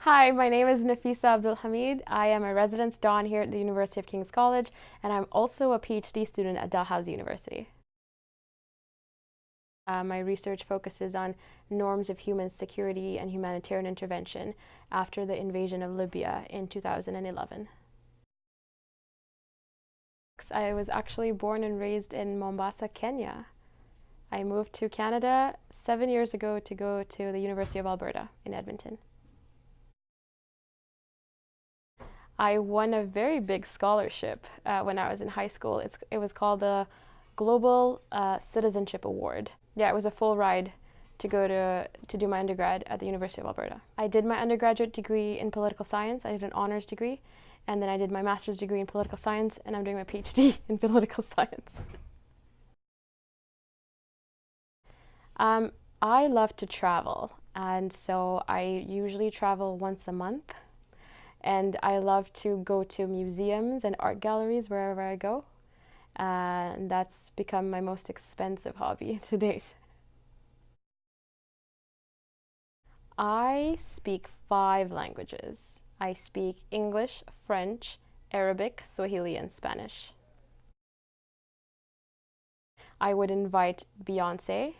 Hi, my name is Nafisa Abdulhamid. I am a residence don here at the University of King's College, and I'm also a PhD student at Dalhousie University. My research focuses on norms of human security and humanitarian intervention after the invasion of Libya in 2011. I was actually born and raised in Mombasa, Kenya. I moved to Canada 7 years ago to go to the University of Alberta in Edmonton. I won a very big scholarship when I was in high school. It was called the Global Citizenship Award. Yeah, it was a full ride to go to do my undergrad at the University of Alberta. I did my undergraduate degree in political science. I did an honors degree, and then I did my master's degree in political science, and I'm doing my PhD in political science. Um, I love to travel, and so I usually travel once a month. And I love to go to museums and art galleries wherever I go. And that's become my most expensive hobby to date. I speak 5 languages. I speak English, French, Arabic, Swahili, and Spanish. I would invite Beyoncé,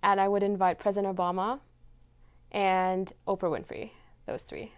and I would invite President Obama and Oprah Winfrey, those three.